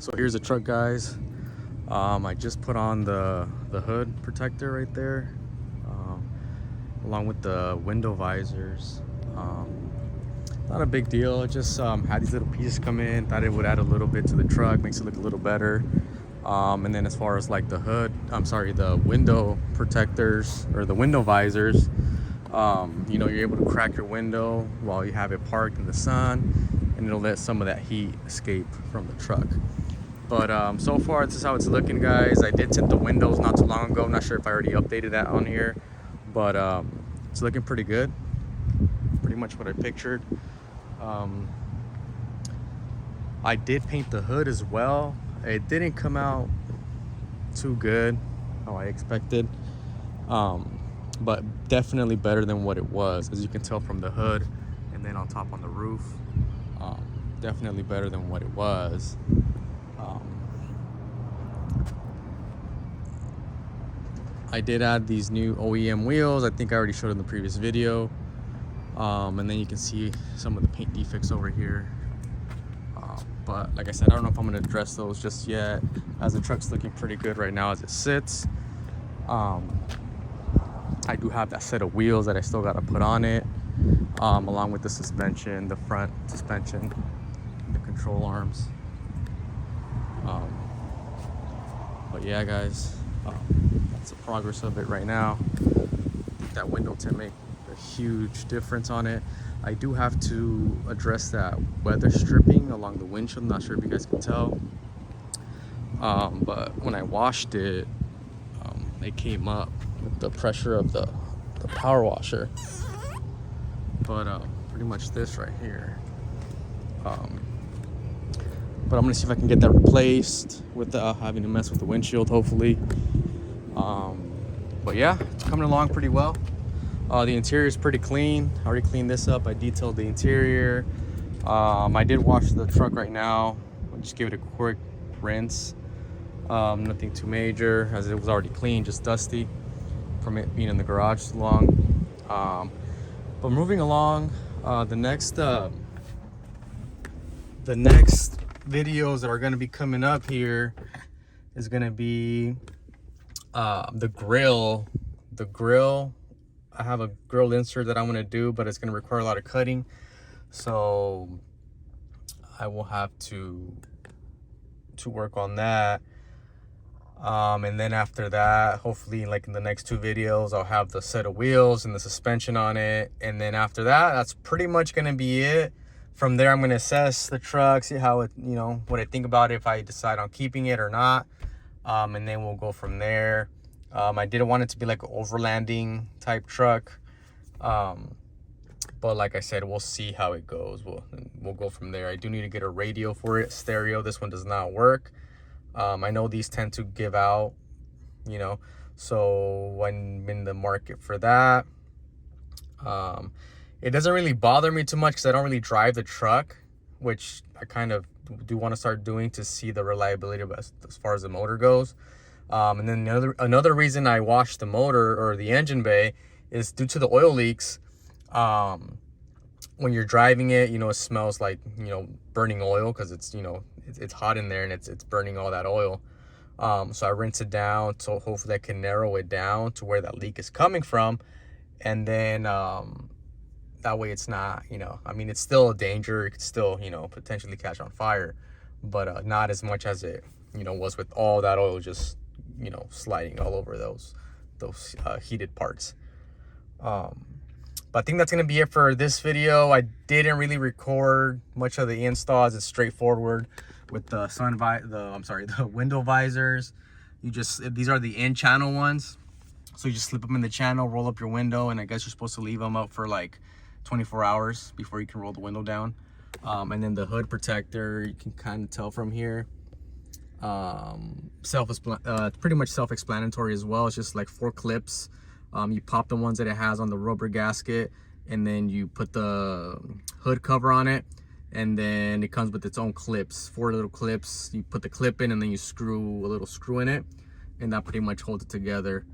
So here's the truck, guys. I just put on the hood protector right there, along with the window visors. Not a big deal. It just had these little pieces come in. Thought it would add a little bit to the truck, makes it look a little better. And then as far as like the hood, the window protectors or the window visors, you know, you're able to crack your window while you have it parked in the sun, and it'll let some of that heat escape from the truck. But so far, this is how it's looking, guys. I did tint the windows not too long ago. I'm not sure if I already updated that on here, but it's looking pretty good. Pretty much what I pictured. I did paint the hood as well. It didn't come out too good how I expected, but definitely better than what it was, as you can tell from the hood and then on top on the roof. Definitely better than what it was. I did add these new OEM wheels. I think I already showed in the previous video. And then you can see some of the paint defects over here. But like I said, I don't know if I'm going to address those just yet, as the truck's looking pretty good right now as it sits. I do have that set of wheels that I still got to put on it, along with the suspension, the front suspension, the control arms. But yeah, guys, that's the progress of it right now. That window tint make a huge difference on it. I do have to address that weather stripping along the windshield. Not sure if you guys can tell, but when I washed it, it came up with the pressure of the power washer. But pretty much this right here. But I'm gonna see if I can get that replaced without having to mess with the windshield, hopefully. But yeah, it's coming along pretty well. The interior is pretty clean. I already cleaned this up. I detailed the interior. I did wash the truck right now. I'll just give it a quick rinse. Nothing too major, as it was already clean, just dusty from it being in the garage so long. But moving along, the next videos that are going to be coming up here is going to be the grill. I have a grill insert that I'm going to do, but it's going to require a lot of cutting, so I will have to work on that. And then after that, hopefully like in the next two videos, I'll have the set of wheels and the suspension on it. And then after that, that's pretty much going to be it. From there, I'm going to assess the truck, see how it, you know, what I think about it, if I decide on keeping it or not. And then we'll go from there. I didn't want it to be like an overlanding type truck. But like I said, we'll see how it goes. We'll go from there. I do need to get a radio for it, stereo. This one does not work. I know these tend to give out, you know, so I'm in the market for that. It doesn't really bother me too much because I don't really drive the truck, which I kind of do want to start doing to see the reliability of as far as the motor goes. And then another reason I wash the motor or the engine bay is due to the oil leaks. When you're driving it, you know, it smells like, you know, burning oil, because it's, you know, it's hot in there and it's burning all that oil. So I rinse it down, so hopefully I can narrow it down to where that leak is coming from. And then that way it's not, you know, I mean, it's still a danger. It could still, you know, potentially catch on fire, but not as much as it, you know, was with all that oil just, you know, sliding all over those heated parts. But I think that's going to be it for this video. I didn't really record much of the install, as it's straightforward with the the window visors. These are the in channel ones. So you just slip them in the channel, roll up your window, and I guess you're supposed to leave them up for like 24 hours before you can roll the window down. And then the hood protector, you can kind of tell from here. It's pretty much self-explanatory as well. It's just like 4 clips. You pop the ones that it has on the rubber gasket, and then you put the hood cover on it, and then it comes with its own clips, 4 little clips. You put the clip in, and then you screw a little screw in it, and that pretty much holds it together.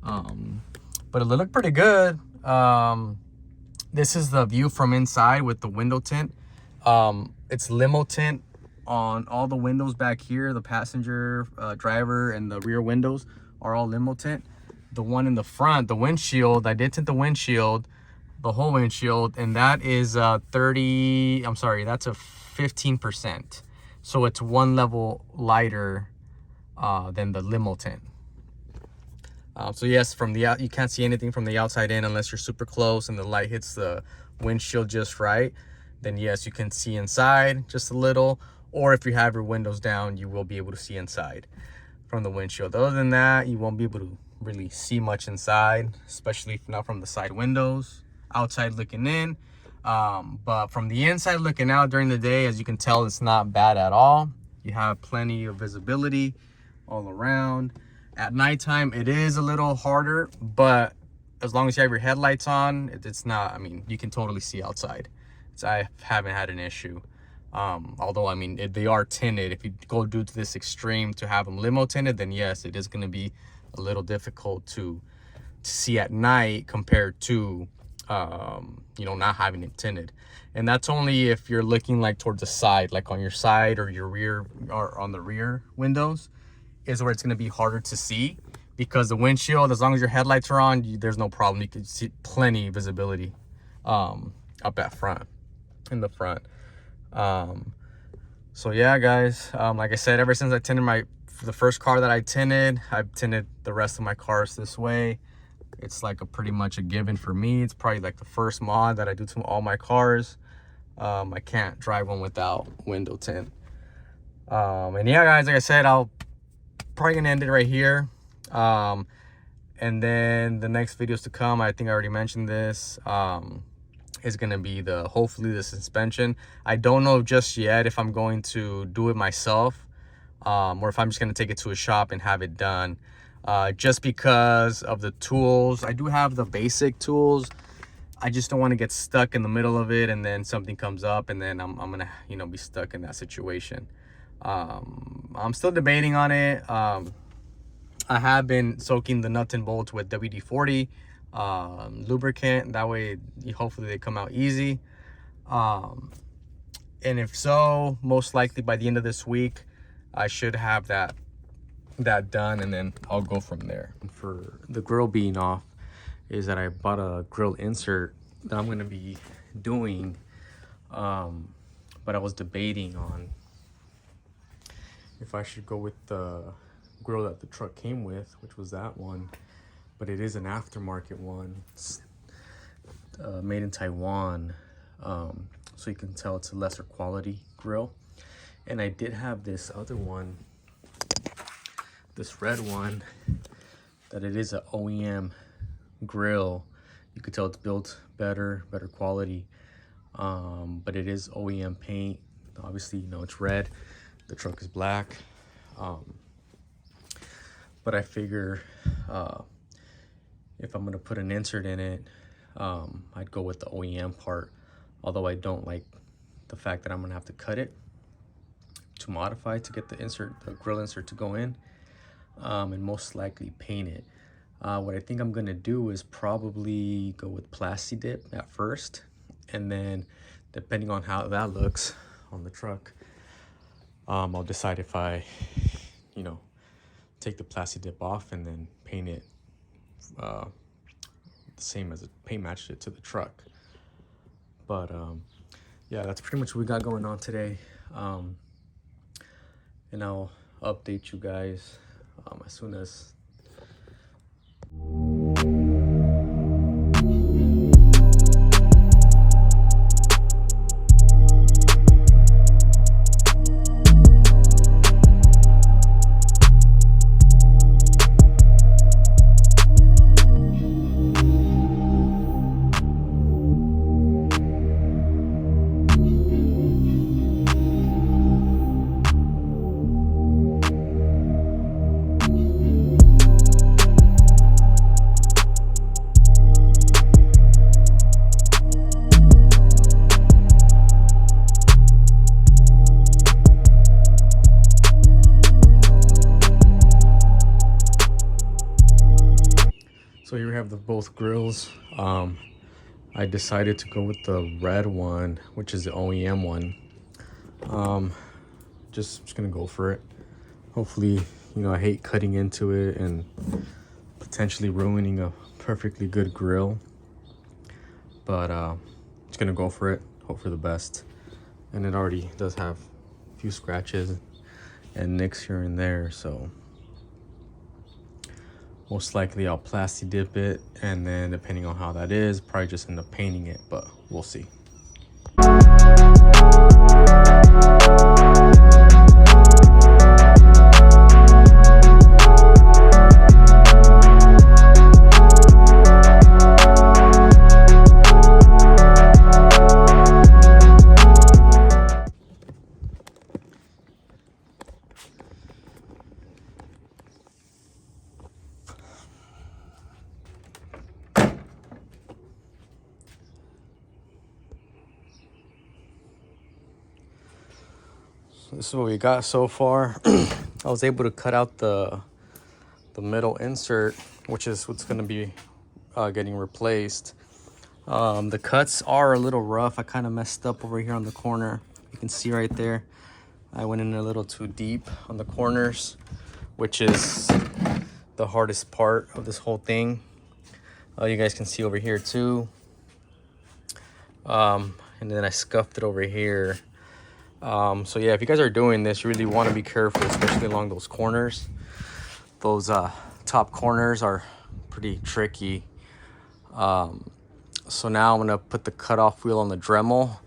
But it looked pretty good. This is the view from inside with the window tint. It's limo tint. on all the windows back here, the passenger, driver, and the rear windows are all limo tint. The one in the front, the windshield, I did tint the windshield, the whole windshield, and that is 30, I'm sorry, that's a 15%. So it's one level lighter than the limo tint. So yes, from the out, you can't see anything from the outside in unless you're super close and the light hits the windshield just right. Then yes, you can see inside just a little, or if you have your windows down, you will be able to see inside from the windshield. Other than that, you won't be able to really see much inside, especially if not from the side windows, outside looking in. But from the inside looking out during the day, as you can tell, it's not bad at all. You have plenty of visibility all around. At nighttime, it is a little harder, but as long as you have your headlights on, it's not, I mean, you can totally see outside. I haven't had an issue. Although, I mean, they are tinted. If you go due to this extreme to have them limo tinted, then yes, it is going to be a little difficult to see at night compared to, you know, not having it tinted. And that's only if you're looking like towards the side, like on your side or your rear, or on the rear windows, is where it's going to be harder to see, because the windshield, as long as your headlights are on, there's no problem. You can see plenty of visibility up at front, in the front. So yeah, guys, like I said, ever since I tinted the first car that I tinted, I've tinted the rest of my cars this way. It's like pretty much a given for me. It's probably like the first mod that I do to all my cars. I can't drive one without window tint. And yeah, guys, like I said, I'll probably gonna end it right here. And then the next videos to come, I think I already mentioned this, is gonna be hopefully the suspension. I don't know just yet if I'm going to do it myself, or if I'm just gonna take it to a shop and have it done, just because of the tools. I do have the basic tools. I just don't want to get stuck in the middle of it and then something comes up and then I'm gonna, you know, be stuck in that situation. I'm still debating on it. I have been soaking the nuts and bolts with WD-40 lubricant. That way, hopefully they come out easy. And if so, most likely by the end of this week, I should have that done, and then I'll go from there. For the grill being off, is that I bought a grill insert that I'm going to be doing, but I was debating on if I should go with the grill that the truck came with, which was that one, but it is an aftermarket one. It's made in Taiwan, so you can tell it's a lesser quality grill. And I did have this other one, this red one, that it is an OEM grill. You could tell it's built better quality, but it is OEM paint. Obviously, you know, it's red, the truck is black, but I figure if I'm gonna put an insert in it, I'd go with the OEM part, although I don't like the fact that I'm gonna have to cut it to modify to get the grill insert to go in, and most likely paint it. What I think I'm gonna do is probably go with Plasti Dip at first, and then depending on how that looks on the truck, I'll decide if I, you know, take the Plasti Dip off and then paint it the same as paint matched it to the truck. But yeah, that's pretty much what we got going on today, and I'll update you guys as soon as So here we have both grills. I decided to go with the red one, which is the OEM one. just gonna go for it. Hopefully, you know, I hate cutting into it and potentially ruining a perfectly good grill, but just gonna go for it, hope for the best. And it already does have a few scratches and nicks here and there, so most likely I'll plasti dip it, and then depending on how that is, probably just end up painting it, but we'll see. This is what we got so far. I was able to cut out the middle insert, which is what's going to be getting replaced. The cuts are a little rough. I kind of messed up over here on the corner. You can see right there, I went in a little too deep on the corners, which is the hardest part of this whole thing. You guys can see over here too. And then I scuffed it over here. So yeah, if you guys are doing this, you really want to be careful, especially along those corners. Those top corners are pretty tricky. So now I'm gonna put the cutoff wheel on the Dremel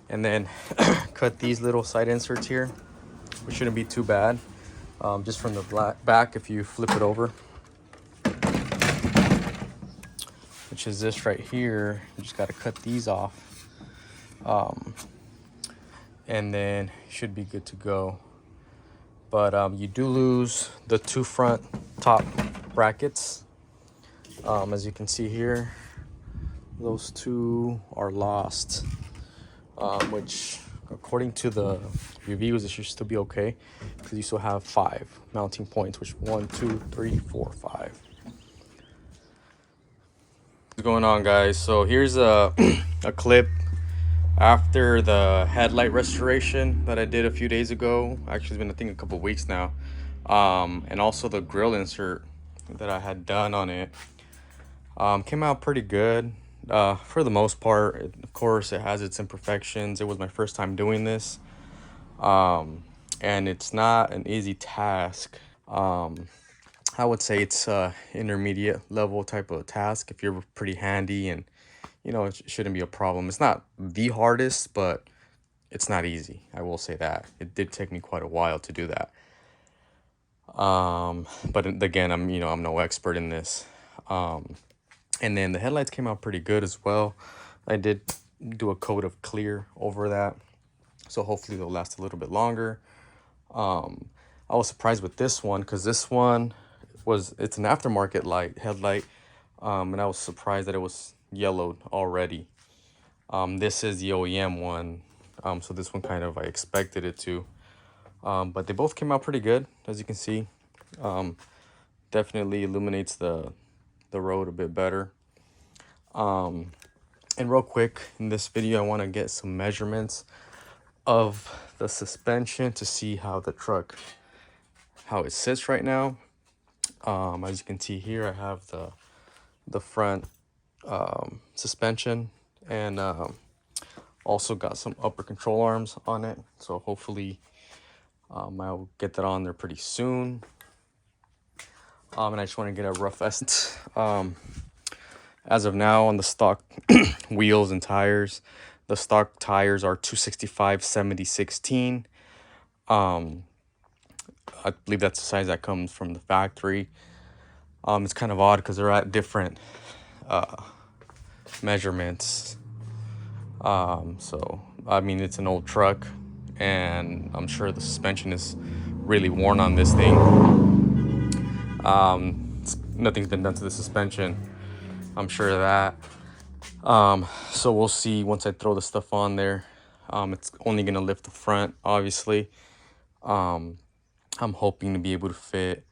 and then cut these little side inserts here, which shouldn't be too bad. Just from the back, if you flip it over, which is this right here, you just got to cut these off. And then should be good to go. But you do lose the two front top brackets. As you can see here, those two are lost, which according to the reviews, it should still be okay because you still have 5 mounting points, which 1, 2, 3, 4, 5. What's going on, guys? So here's a clip after the headlight restoration that I did a few days ago. Actually, it's been, I think, a couple weeks now. And also the grill insert that I had done on it came out pretty good for the most part. Of course, it has its imperfections. It was my first time doing this, and it's not an easy task. I would say it's intermediate level type of task if you're pretty handy, and you know, it shouldn't be a problem. It's not the hardest, but it's not easy. I will say that. It did take me quite a while to do that. But again, I'm no expert in this. And then the headlights came out pretty good as well. I did do a coat of clear over that, so hopefully they'll last a little bit longer. I was surprised with this one because this one it's an aftermarket headlight, and I was surprised that it was yellowed already. This is the OEM one, so this one kind of I expected it to, but they both came out pretty good, as you can see. Definitely illuminates the road a bit better. And real quick, in this video I want to get some measurements of the suspension to see how it sits right now. As you can see here, I have the front suspension, and also got some upper control arms on it, so hopefully I'll get that on there pretty soon. And I just want to get a rough estimate. As of now, on the stock wheels and tires, the stock tires are 265/70/16. I believe that's the size that comes from the factory. It's kind of odd because they're at different measurements. So I mean, it's an old truck, and I'm sure the suspension is really worn on this thing. Nothing's been done to the suspension, I'm sure of that. So we'll see once I throw the stuff on there. It's only gonna lift the front, obviously. I'm hoping to be able to fit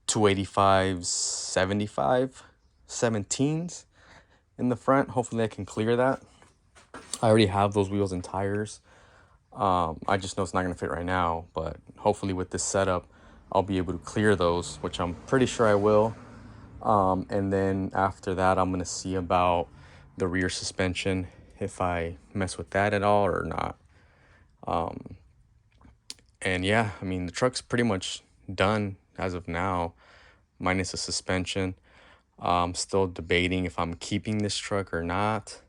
285/75/17s in the front. Hopefully I can clear that. I already have those wheels and tires. I just know it's not gonna fit right now, but hopefully with this setup, I'll be able to clear those, which I'm pretty sure I will. And then after that, I'm gonna see about the rear suspension, if I mess with that at all or not. And yeah, I mean, the truck's pretty much done as of now, minus the suspension. I'm still debating if I'm keeping this truck or not.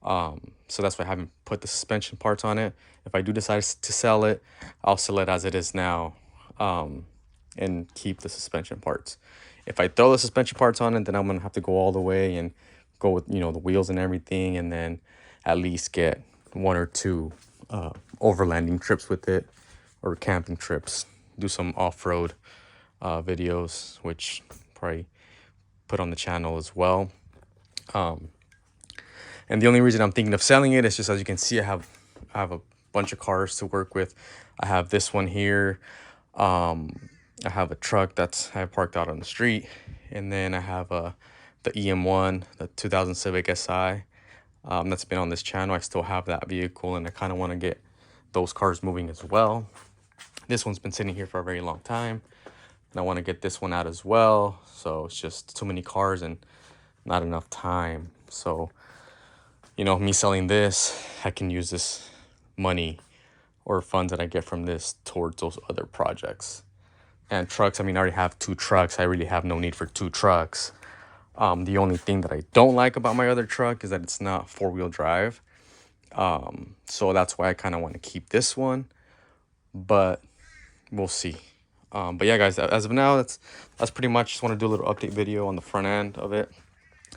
So that's why I haven't put the suspension parts on it. If I do decide to sell it, I'll sell it as it is now, and keep the suspension parts. If I throw the suspension parts on it, then I'm gonna have to go all the way and go with, you know, the wheels and everything, and then at least get 1 or 2 overlanding trips with it, or camping trips. Do some off-road videos, which probably put on the channel as well. And the only reason I'm thinking of selling it is just, as you can see, I have a bunch of cars to work with. I have this one here. I have a truck that's I have parked out on the street, and then I have the EM1, the 2000 Civic Si, that's been on this channel. I still have that vehicle, and I kind of want to get those cars moving as well. This one's been sitting here for a very long time, and I want to get this one out as well. So it's just too many cars and not enough time. So, you know, me selling this, I can use this money or funds that I get from this towards those other projects. And trucks, I mean, I already have 2 trucks. I really have no need for 2 trucks. The only thing that I don't like about my other truck is that it's not 4-wheel drive. So that's why I kind of want to keep this one, but we'll see. But yeah, guys, as of now, that's pretty much. Just want to do a little update video on the front end of it.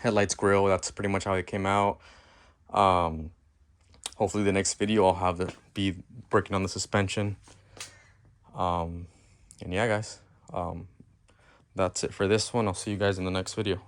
Headlights, grill, that's pretty much how it came out. Hopefully the next video I'll have to be working on the suspension. And yeah, guys, that's it for this one. I'll see you guys in the next video.